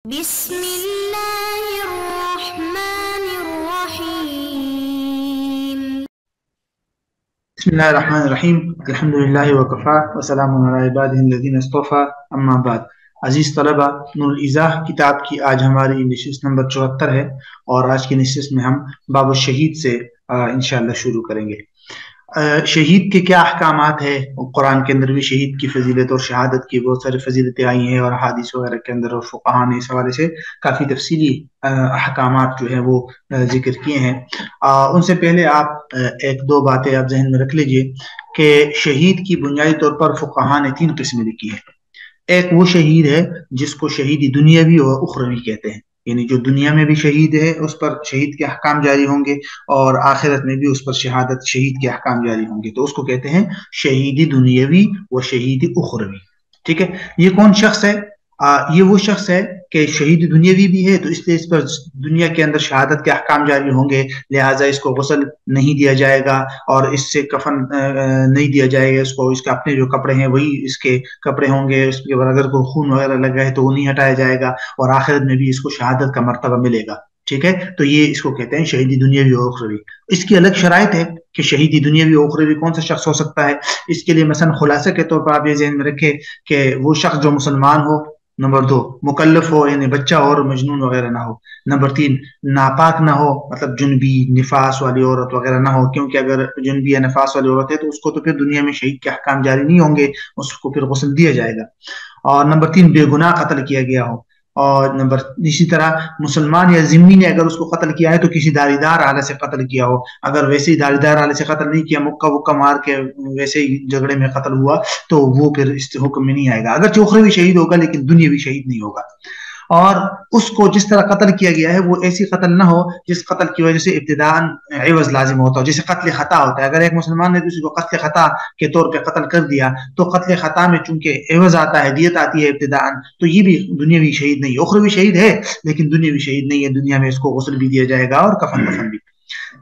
بسم اللہ الرحمن الرحیم بسم اللہ الرحمن الرحیم الحمدللہ وکفا وسلام علی عبادہ الذین اصطفیٰ اما بعد۔ عزیز طلبہ، نور الایضاح کتاب کی آج ہماری نشست نمبر 74 ہے اور آج کی نشست میں ہم باب الشہید سے انشاءاللہ شروع کریں گے۔ شہید کے کیا احکامات ہیں؟ قرآن کے اندر بھی شہید کی فضیلت اور شہادت کی بہت ساری فضیلتیں آئی ہیں اور حدیث وغیرہ کے اندر اور فقہاء نے اس حوالے سے کافی تفصیلی احکامات جو ہیں وہ ذکر کیے ہیں۔ ان سے پہلے آپ ایک دو باتیں آپ ذہن میں رکھ لیجئے کہ شہید کی بنیادی طور پر فقہاء نے 3 قسمیں لکھی ہیں۔ ایک وہ شہید ہے جس کو شہید دنیاوی اور اخروی کہتے ہیں، یعنی جو دنیا میں بھی شہید ہے اس پر شہید کے احکام جاری ہوں گے اور آخرت میں بھی اس پر شہید کے احکام جاری ہوں گے، تو اس کو کہتے ہیں شہید دنیاوی و شہید اخروی۔ ٹھیک ہے، یہ کون شخص ہے؟ یہ وہ شخص ہے کہ شہید دنیاوی بھی ہے تو اس لیے اس پر دنیا کے اندر شہادت کے احکام جاری ہوں گے، لہٰذا اس کو غسل نہیں دیا جائے گا اور اس سے کفن نہیں دیا جائے گا، اس کو اس کے اپنے جو کپڑے ہیں وہی اس کے کپڑے ہوں گے، اس کے اگر کوئی خون وغیرہ لگا ہے تو وہ نہیں ہٹایا جائے گا اور آخرت میں بھی اس کو شہادت کا مرتبہ ملے گا۔ ٹھیک ہے، تو یہ اس کو کہتے ہیں شہید دنیاوی اور اخروی۔ اس کی الگ شرائط ہے کہ شہید دنیاوی اور اخروی کون سا شخص ہو سکتا ہے۔ اس کے لیے مثلا خلاصے کے طور پر آپ یہ ذہن میں رکھیں کہ وہ شخص جو مسلمان ہو، نمبر 2 مکلف ہو یعنی بچہ اور مجنون وغیرہ نہ ہو، نمبر 3 ناپاک نہ ہو مطلب جنبی نفاس والی عورت وغیرہ نہ ہو، کیونکہ اگر جنبی یا نفاس والی عورت ہے تو اس کو تو پھر دنیا میں شہید کے احکام جاری نہیں ہوں گے، اس کو پھر غسل دیا جائے گا۔ اور نمبر 3 بے گناہ قتل کیا گیا ہو، اور اسی طرح مسلمان یا ذمہ نے اگر اس کو قتل کیا ہے تو کسی داریدار آلے سے قتل کیا ہو، اگر ویسے ہی داریدار آلے سے قتل نہیں کیا، مکہ وکہ مار کے ویسے ہی جھگڑے میں قتل ہوا تو وہ پھر اس حکم میں نہیں آئے گا، اگرچہ اخروی شہید ہوگا لیکن دنیاوی شہید نہیں ہوگا۔ اور اس کو جس طرح قتل کیا گیا ہے وہ ایسی قتل نہ ہو جس قتل کی وجہ سے ابتداءً عوض لازم ہوتا ہو، جیسے قتل خطا ہوتا ہے۔ اگر ایک مسلمان نے کسی کو قتل خطا کے طور پہ قتل کر دیا تو قتل خطا میں چونکہ عوض آتا ہے، دیت آتی ہے ابتداءً، تو یہ بھی دنیاوی شہید نہیں ہے، اخروی شہید ہے لیکن دنیاوی شہید نہیں ہے، دنیا میں اس کو غسل بھی دیا جائے گا اور کفن بھی۔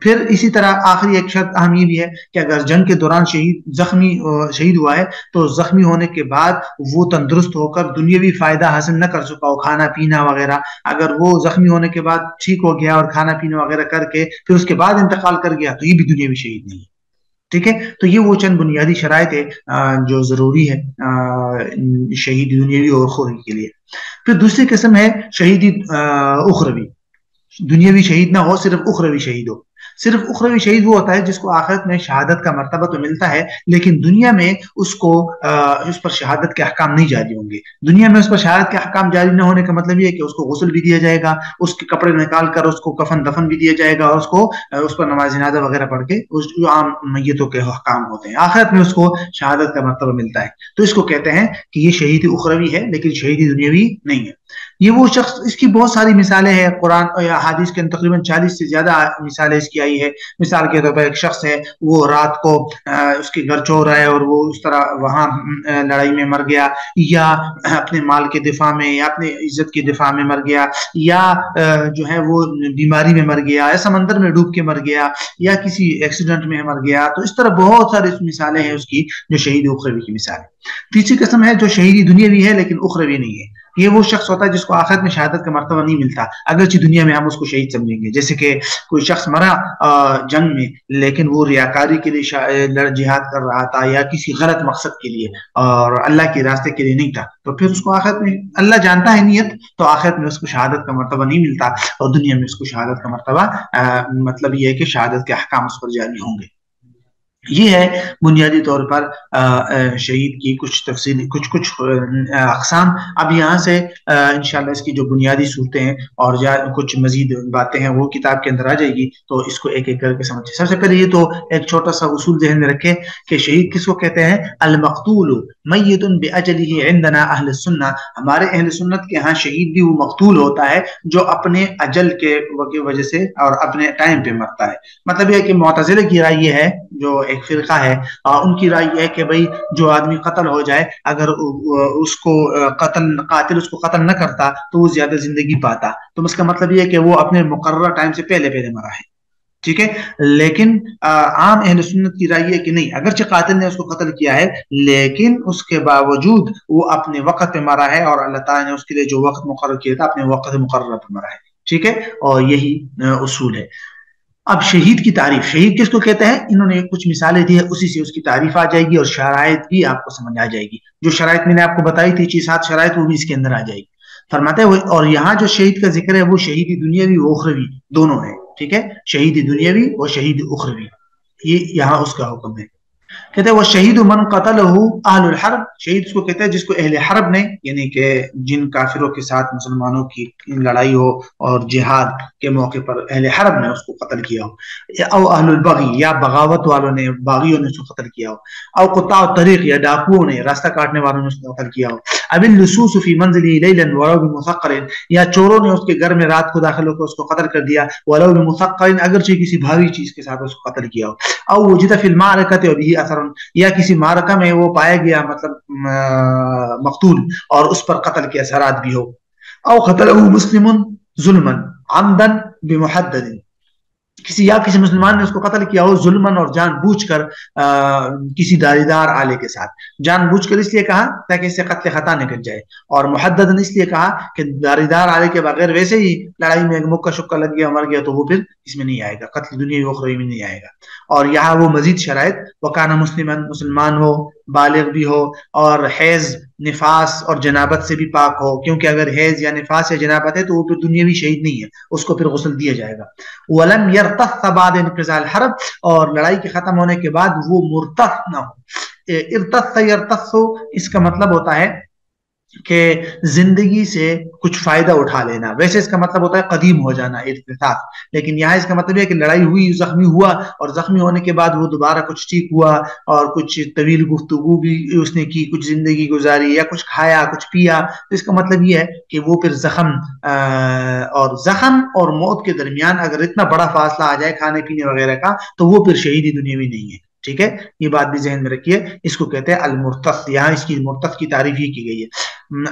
پھر اسی طرح آخری ایک شرط اہم یہ بھی ہے کہ اگر جنگ کے دوران شہید ہوا ہے تو زخمی ہونے کے بعد وہ تندرست ہو کر دنیاوی فائدہ حاصل نہ کر سکا ہو، کھانا پینا وغیرہ، اگر وہ زخمی ہونے کے بعد ٹھیک ہو گیا اور کھانا پینا وغیرہ کر کے پھر اس کے بعد انتقال کر گیا تو یہ بھی دنیاوی شہید نہیں ہے۔ ٹھیک ہے، تو یہ وہ چند بنیادی شرائط ہے جو ضروری ہے شہید دنیاوی اور اخروی کے لیے۔ پھر دوسری قسم ہے شہید اخروی، دنیاوی شہید نہ ہو، صرف اخروی شہید ہو۔ صرف اخروی شہید وہ ہوتا ہے جس کو آخرت میں شہادت کا مرتبہ تو ملتا ہے لیکن دنیا میں اس پر شہادت کے احکام نہیں جاری ہوں گے۔ دنیا میں اس پر شہادت کے احکام جاری نہ ہونے کا مطلب یہ ہے کہ اس کو غسل بھی دیا جائے گا، اس کے کپڑے نکال کر اس کو کفن دفن بھی دیا جائے گا اور اس پر نماز جنازہ وغیرہ پڑھ کے جو عام میتوں کے احکام ہوتے ہیں، آخرت میں اس کو شہادت کا مرتبہ ملتا ہے۔ تو اس کو کہتے ہیں کہ یہ شہید اخروی ہے لیکن شہید دنیاوی نہیں ہے۔ یہ وہ شخص، اس کی بہت ساری مثالیں ہیں قرآن یا حدیث کے تقریباً 40 سے زیادہ مثالیں اس کی آئی ہے۔ مثال کے طور پر ایک شخص ہے، وہ رات کو اس کے گھر چور آئے اور وہ اس طرح وہاں لڑائی میں مر گیا، یا اپنے مال کے دفاع میں یا اپنے عزت کے دفاع میں مر گیا، یا جو ہے وہ بیماری میں مر گیا، یا سمندر میں ڈوب کے مر گیا، یا کسی ایکسیڈنٹ میں مر گیا۔ تو اس طرح بہت ساری مثالیں ہیں اس کی جو شہید اخروی کی مثال ہے۔ تیسری قسم ہے جو شہید دنیاوی ہے لیکن اخروی نہیں ہے۔ یہ وہ شخص ہوتا ہے جس کو آخرت میں شہادت کا مرتبہ نہیں ملتا، اگرچہ دنیا میں ہم اس کو شہید سمجھیں گے۔ جیسے کہ کوئی شخص مرا جنگ میں لیکن وہ ریاکاری کے لیے جہاد کر رہا تھا یا کسی غلط مقصد کے لیے اور اللہ کے راستے کے لیے نہیں تھا، تو پھر اس کو آخرت میں اللہ جانتا ہے نیت، تو آخرت میں اس کو شہادت کا مرتبہ نہیں ملتا اور دنیا میں اس کو شہادت کا مرتبہ مطلب یہ ہے کہ شہادت کے احکام اس پر جاری ہوں گے۔ یہ ہے بنیادی طور پر شہید کی کچھ تفصیلی کچھ اقسام۔ اب یہاں سے انشاءاللہ اس کی جو بنیادی صورتیں ہیں اور کچھ مزید باتیں ہیں وہ کتاب کے اندر آ جائے گی، تو اس کو ایک ایک کر کے سمجھیں۔ سب سے پہلے یہ تو ایک چھوٹا سا اصول ذہن میں رکھیں کہ شہید کس کو کہتے ہیں؟ المقتول میت باجلہ عندنا اہل السنہ، ہمارے اہل سنت کے ہاں شہید بھی وہ مقتول ہوتا ہے جو اپنے اجل کے وجہ سے اور اپنے ٹائم پہ مرتا ہے۔ مطلب یہ کہ معتزلہ کی رائے یہ ہے، جو ایک فرقہ ہے، ان کی رائے یہ ہے کہ بھائی جو آدمی قتل ہو جائے اگر اس کو قاتل اس کو قتل نہ کرتا تو وہ زیادہ زندگی پاتا، تو اس کا مطلب یہ ہے کہ وہ اپنے مقررہ ٹائم سے پہلے مرا ہے۔ ٹھیک ہے. لیکن عام اہل سنت کی رائے ہے کہ نہیں، اگرچہ قاتل نے اس کو قتل کیا ہے لیکن اس کے باوجود وہ اپنے وقت پہ مرا ہے، اور اللہ تعالیٰ نے اس کے لیے جو وقت مقرر کیا تھا اپنے وقت مقرر پہ مرا ہے. ٹھیک ہے، اور یہی اصول ہے. اب شہید کی تعریف، شہید کس کو کہتے ہیں، انہوں نے کچھ مثالیں دی ہے، اسی سے اس کی تعریف آ جائے گی اور شرائط بھی آپ کو سمجھ آ جائے گی. جو شرائط میں نے آپ کو بتائی تھی 6-7 شرائط، وہ بھی اس کے اندر آ جائے گی. فرماتے ہیں اور یہاں جو شہید کا ذکر ہے وہ شہید دنیاوی و اخروی دونوں ہے. ٹھیک ہے، شہید دنیاوی اور شہید اخروی، یہ یہاں اس کا حکم ہے. کہتے ہیں وہ شہید من قتلہ اہل الحرب، شہید اس کو کہتے ہیں جس کو اہل حرب نے، یعنی کہ جن کافروں کے ساتھ مسلمانوں کی لڑائی ہو اور جہاد کے موقع پر اہل حرب نے اس کو قتل کیا ہو، او اہل البغی، یا بغاوت والوں نے، باغیوں نے اس کو قتل کیا ہو، او قطاع الطریق، یا ڈاکوؤں نے، راستہ کاٹنے والوں نے اس کو قتل کیا ہو، اب اللصوص فی منزلہ لیلا ولو بمثقل، یا چوروں نے اس کے گھر میں رات کو داخل ہو کر اس کو قتل کر دیا، ولو بمثقل، اگرچہ کسی بھاری چیز کے ساتھ اس کو قتل کیا ہو، او وجد فی المعرکۃ وبہ اثر، یا کسی معرکہ میں وہ پایا گیا مطلب مقتول اور اس پر قتل کے اثرات بھی ہو، او قتلہ مسلم ظلما عمدا بمحدد، کسی مسلمان نے اس کو قتل کیا ہو ظلمن اور جان بوجھ کر کسی داریدار آلے کے ساتھ. جان بوجھ کر اس لیے کہا تاکہ اس سے قتل خطا نکل جائے، اور محددن اس لیے کہا کہ داریدار آلے کے بغیر ویسے ہی لڑائی میں مکہ شکا لگ گیا، مر گیا، تو وہ پھر اس میں نہیں آئے گا، قتل دنیا و اخروی میں نہیں آئے گا. اور یہاں وہ مزید شرائط، وکانا مسلمان، مسلمان ہو، بالغ بھی ہو، اور حیض، نفاس اور جنابت سے بھی پاک ہو، کیونکہ اگر حیض یا نفاس یا جنابت ہے تو وہ پھر دنیاوی شہید نہیں ہے، اس کو پھر غسل دیا جائے گا. ولم يرتث بعد انقضاء الحرب، اور لڑائی کے ختم ہونے کے بعد وہ مرتث نہ ہو. ارتث یرتث، اس کا مطلب ہوتا ہے کہ زندگی سے کچھ فائدہ اٹھا لینا، ویسے اس کا مطلب ہوتا ہے قدیم ہو جانا، ارتثاث، لیکن یہاں اس کا مطلب ہے کہ لڑائی ہوئی، زخمی ہوا، اور زخمی ہونے کے بعد وہ دوبارہ کچھ ٹھیک ہوا اور کچھ طویل گفتگو بھی اس نے کی، کچھ زندگی گزاری، یا کچھ کھایا، کچھ پیا، تو اس کا مطلب یہ ہے کہ وہ پھر زخم اور موت کے درمیان اگر اتنا بڑا فاصلہ آ جائے کھانے پینے وغیرہ کا، تو وہ پھر شہیدی دنیاوی نہیں ہے. ٹھیک ہے، یہ بات بھی ذہن میں رکھیے، اس کو کہتے ہیں المرتث. یہاں اس کی مرتث کی تعریف ہی کی گئی ہے.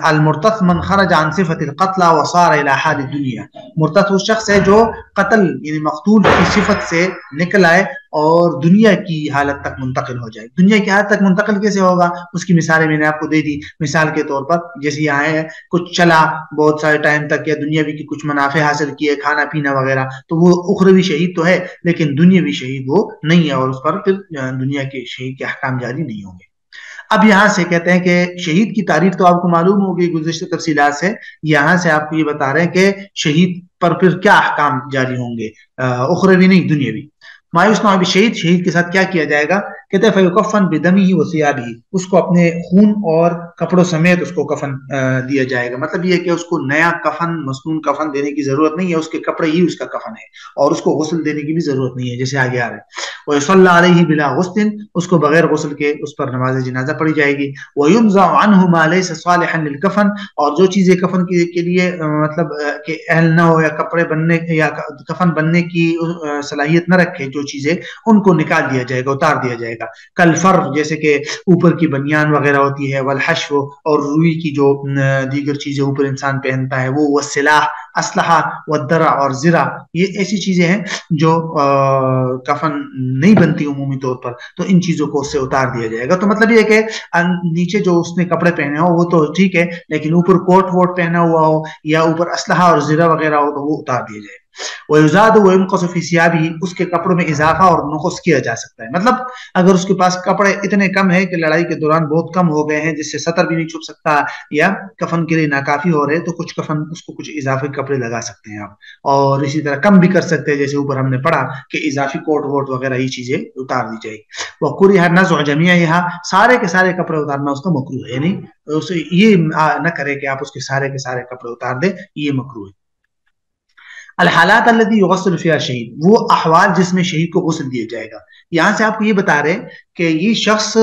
المرتث من خرج عن صفت القتل وصار الى حال الدنيا، مرتث وہ شخص ہے جو قتل یعنی مقتول کی صفت سے نکل آئے اور دنیا کی حالت تک منتقل ہو جائے. دنیا کی حالت تک منتقل کیسے ہوگا، اس کی مثالیں میں نے آپ کو دے دی. مثال کے طور پر جیسے یہاں ہے کچھ چلا بہت سارے ٹائم تک، یا دنیاوی کی کچھ منافع حاصل کیے، کھانا پینا وغیرہ، تو وہ اخروی شہید تو ہے لیکن دنیاوی شہید وہ نہیں ہے، اور اس پر پھر دنیا کے شہید کے احکام جاری نہیں ہوں گے. اب یہاں سے کہتے ہیں کہ شہید کی تعریف تو آپ کو معلوم ہوگی گزشتہ تفصیلات سے، یہاں سے آپ کو یہ بتا رہے ہیں کہ شہید پر پھر کیا احکام جاری ہوں گے، اخروی نہیں دنیاوی. مایوس نہ ہو شہید، شہید کے ساتھ کیا کیا جائے گا، کہتے ہیں فیکفن بدمہ وثیابہ، اس کو اپنے خون اور کپڑوں سمیت اس کو کفن دیا جائے گا. مطلب یہ کہ اس کو نیا کفن، مصنون کفن دینے کی ضرورت نہیں ہے، اس کے کپڑے ہی اس کا کفن ہے، اور اس کو غسل دینے کی بھی ضرورت نہیں ہے، جیسے آگے آ رہا ہے. وَيُصَلَّى عَلَيْهِ بِلَا غُسْلٍ، اس کو بغیر غسل کے اس پر نماز جنازہ پڑھی جائے گی. وَيُنْزَعُ عَنْهُ مَا لَيْسَ صَالِحًا لِلْكَفَنِ، اور جو چیزیں کفن کے لیے مطلب کہ اہل نہ ہو، یا کپڑے بننے یا کفن بننے کی صلاحیت نہ رکھے، جو چیزیں ان کو نکال دیا جائے گا، اتار دیا جائے گا. کلفر، جیسے کہ اوپر کی بنیان وغیرہ ہوتی ہے، والحشو، اور روئی کی جو دیگر چیزیں اوپر انسان پہنتا ہے وہ، والسلاح، اسلحہ، والدرع اور زرع، یہ ایسی چیزیں ہیں جو کفن نہیں بنتی عمومی طور پر، تو ان چیزوں کو اس سے اتار دیا جائے گا. تو مطلب یہ کہ نیچے جو اس نے کپڑے پہنے ہو وہ تو ٹھیک ہے، لیکن اوپر کوٹ ووٹ پہنا ہوا ہو یا اوپر اسلحہ اور زرہ وغیرہ ہو تو وہ اتار دیا جائے. وَيُزَادُ وَيُنْقَصُ فِي ثِيَابِهِ، اس کے کپڑوں میں اضافہ اور نقص کیا جا سکتا ہے. مطلب اگر اس کے پاس کپڑے اتنے کم ہیں کہ لڑائی کے دوران بہت کم ہو گئے ہیں، جس سے سطر بھی نہیں چھپ سکتا یا کفن کے لیے ناکافی ہو رہے، تو کچھ کفن اس کو کچھ اضافی کپڑے لگا سکتے ہیں آپ، اور اسی طرح کم بھی کر سکتے ہیں، جیسے اوپر ہم نے پڑھا کہ اضافی کوٹ ووٹ وغیرہ یہ چیزیں اتار دی جائے گی. وَكُرِهَ نَزْعُ جَمِيعِهَا، سارے کے سارے کپڑے اتارنا اس کا مکروہ ہے، یعنی یہ نہ کرے کہ آپ اس کے سارے کپڑے اتار دیں، یہ مکروہ ہے. الحالات التي يغسل فيها الشہید، وہ احوال جس میں شہید کو غسل دیا جائے گا. یہاں سے آپ کو یہ بتا رہے ہیں کہ یہ شخص،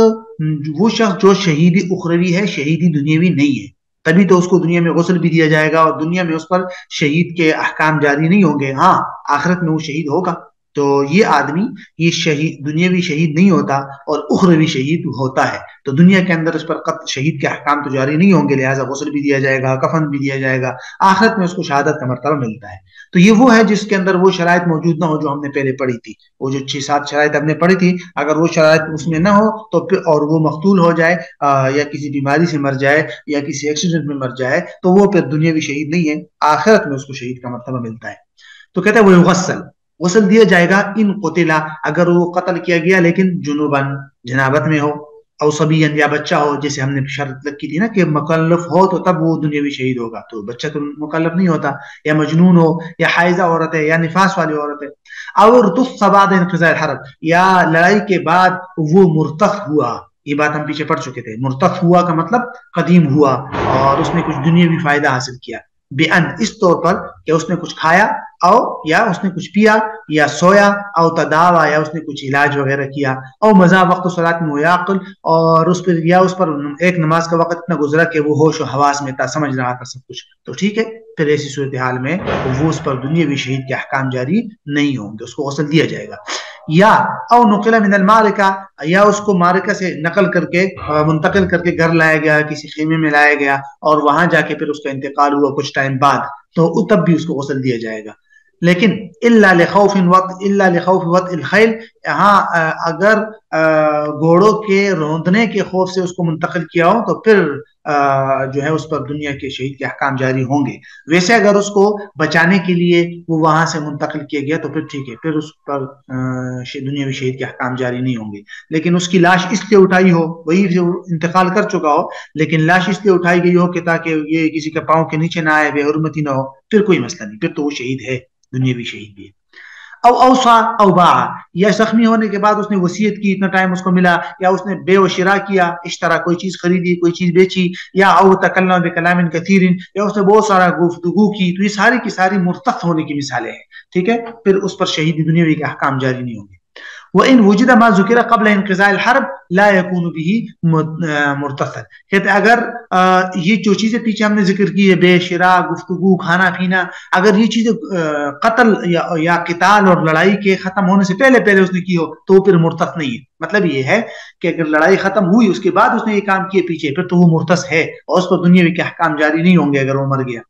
وہ شخص جو شہیدی اخروی ہے، شہیدی دنیاوی نہیں ہے، تبھی تو اس کو دنیا میں غسل بھی دیا جائے گا، اور دنیا میں اس پر شہید کے احکام جاری نہیں ہوں گے. ہاں آخرت میں وہ شہید ہوگا، تو یہ آدمی یہ شہید دنیاوی شہید نہیں ہوتا اور اخروی شہید ہوتا ہے. تو دنیا کے اندر اس پر قتل شہید کے احکام تو جاری نہیں ہوں گے، لہٰذا غسل بھی دیا جائے گا، کفن بھی دیا جائے گا، آخرت میں اس کو شہادت کا مرتبہ ملتا ہے. تو یہ وہ ہے جس کے اندر وہ شرائط موجود نہ ہو جو ہم نے پہلے پڑھی تھی. وہ جو 6-7 شرائط ہم نے پڑھی تھی، اگر وہ شرائط اس میں نہ ہو تو پھر اور وہ مقتول ہو جائے یا کسی بیماری سے مر جائے یا کسی ایکسیڈنٹ میں مر جائے تو وہ پھر دنیاوی شہید نہیں ہے، آخرت میں اس کو شہید کا مرتبہ ملتا ہے. تو کہتا ہے وہ غسل دیا جائے گا ان قتلا، اگر وہ قتل کیا گیا لیکن جنوباً جنابت میں ہو، او صبیاً یا بچہ ہو، جیسے ہم نے شرط رکھی تھی نا کہ مکلف ہو تو تب وہ دنیاوی شہید ہوگا، تو بچہ تو مکلف نہیں ہوتا، یا مجنون ہو، یا حائضہ عورت ہے، یا نفاس والی عورت ہے. اور ارتخ بعد انقضاء الحرب، یا لڑائی کے بعد وہ مرتخ ہوا. یہ بات ہم پیچھے پڑھ چکے تھے. مرتخ ہوا کا مطلب قدیم ہوا اور اس نے کچھ دنیاوی فائدہ حاصل کیا. بأن، اس طور پر کہ اس نے کچھ کھایا، او یا اس نے کچھ پیا، یا سویا، او تداوا، یا اس نے کچھ علاج وغیرہ کیا، او مضى وقت صلاۃ ويعقل، اور اس پر یا اس پر ایک نماز کا وقت اتنا گزرا کہ وہ ہوش و حواس میں تھا، سمجھ رہا تھا سب کچھ، تو ٹھیک ہے. پھر ایسی صورتحال میں وہ اس پر دنیاوی شہید کے احکام جاری نہیں ہوں گے، اس کو غسل دیا جائے گا. یا او نقل من المعرکہ، یا اس کو معرکہ سے نقل کر کے منتقل کر کے گھر لایا گیا، کسی خیمے میں لایا گیا اور وہاں جا کے پھر اس کا انتقال ہوا کچھ ٹائم بعد، تو تب بھی اس کو غسل دیا جائے گا. لیکن الا لخوف وطء الخیل، ہاں اگر گھوڑوں کے روندنے کے خوف سے اس کو منتقل کیا ہو تو پھر جو ہے اس پر دنیا کے شہید کے احکام جاری ہوں گے. ویسے اگر اس کو بچانے کے لیے وہ وہاں سے منتقل کیا گیا تو پھر ٹھیک ہے، پھر اس پر دنیاوی شہید کے احکام جاری نہیں ہوں گے. لیکن اس کی لاش اس لیے اٹھائی ہو، وہی جو انتقال کر چکا ہو لیکن لاش اس لیے اٹھائی گئی ہو کہ تاکہ یہ کسی کے پاؤں کے نیچے نہ آئے، بے حرمتی نہ ہو، پھر کوئی مسئلہ نہیں، پھر تو وہ شہید ہے، دنیاوی شہید بھی ہے. او اوصا او باع، یا زخمی ہونے کے بعد اس نے وصیت کی، اتنا ٹائم اس کو ملا، یا اس نے بے و شراء کیا، اشترا کوئی چیز خریدی، کوئی چیز بیچی، یا او تکلم بکلام کثیر، یا اس نے بہت سارا گفتگو کی، تو یہ ساری کی ساری مرتخ ہونے کی مثالیں ہیں. ٹھیک ہے، پھر اس پر شہید دنیاوی کے احکام جاری نہیں ہوں گے. وَإِنْ وُجِدَ مَا ذُكِرَ قَبْلَ انْقِضَاءِ الْحَرْبِ لَا يَكُونُ بِهِ مُرْتَثًا، کہتے ہیں اگر یہ جو چیزیں پیچھے ہم نے ذکر کی ہے، بے شراء، گفتگو، کھانا پینا، اگر یہ چیزیں قتل یا قتال اور لڑائی کے ختم ہونے سے پہلے اس نے کی ہو تو وہ پھر مرتث نہیں ہے. مطلب یہ ہے کہ اگر لڑائی ختم ہوئی اس کے بعد اس نے یہ کام کیے پیچھے، پھر تو وہ مرتث ہے اور اس پر دنیاوی کے احکام جاری نہیں ہوں گے اگر وہ مر گیا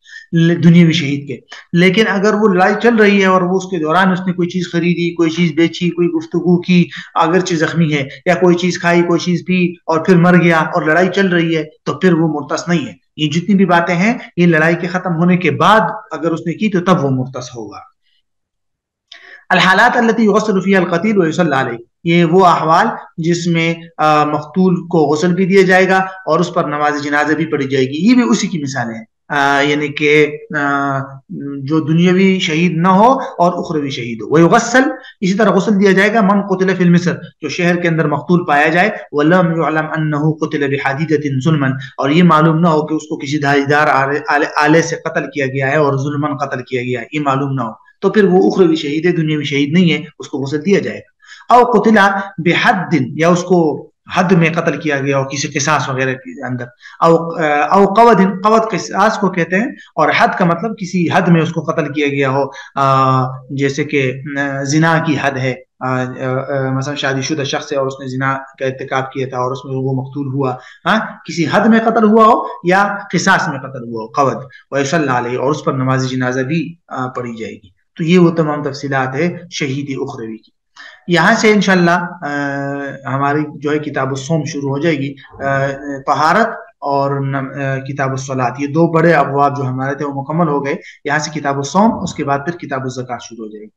دنیاوی شہید کے. لیکن اگر وہ لڑائی چل رہی ہے اور وہ اس کے دوران اس نے کوئی چیز خریدی، کوئی چیز بیچی، کوئی گفتگو کی، اگرچہ زخمی ہے، یا کوئی چیز کھائی، کوئی چیز پی اور پھر مر گیا اور لڑائی چل رہی ہے، تو پھر وہ مرتث نہیں ہے. یہ جتنی بھی باتیں ہیں یہ لڑائی کے ختم ہونے کے بعد اگر اس نے کی تو تب وہ مرتث ہوگا. الحالات التي يغسل فيها القتيل ويصلى عليه، یہ وہ احوال جس میں مقتول کو غسل بھی دیا جائے گا اور اس پر نماز جنازہ بھی پڑھی جائے گی. یہ بھی اسی کی مثالیں ہیں، یعنی کہ جو دنیاوی شہید نہ ہو اور اخروی شہید ہو. ویغسل، اسی طرح غسل دیا جائے گا من قتل فی المصر، جو شہر کے اندر مقتول پایا جائے، ولم يعلم انه قتل بحدیدۃ ظلما، اور یہ معلوم نہ ہو کہ اس کو کسی دھاریدار آلے سے قتل کیا گیا ہے اور ظلمن قتل کیا گیا ہے، یہ معلوم نہ ہو، تو پھر وہ اخروی شہید ہے، دنیاوی شہید نہیں ہے، اس کو غسل دیا جائے گا. او قتل بحد، یا اس کو حد میں قتل کیا گیا ہو کسی قصاص وغیرہ کے اندر. او قود، قود قصاص کو کہتے ہیں، اور حد کا مطلب کسی حد میں اس کو قتل کیا گیا ہو، جیسے کہ زنا کی حد ہے، مثلا شادی شدہ شخص ہے اور اس نے زنا کا ارتکاب کیا تھا اور اس میں وہ مقتول ہوا، کسی حد میں قتل ہوا ہو یا قصاص میں قتل ہوا ہو، قود. ویصلی علیہ، اور اس پر نماز جنازہ بھی پڑھی جائے گی. تو یہ وہ تمام تفصیلات ہے شہید اخروی کی. یہاں سے انشاءاللہ ہماری جو ہے کتاب الصوم شروع ہو جائے گی. طہارت اور کتاب الصلاۃ، یہ دو بڑے ابواب جو ہمارے تھے وہ مکمل ہو گئے. یہاں سے کتاب الصوم، اس کے بعد پھر کتاب الزکات شروع ہو جائے گی.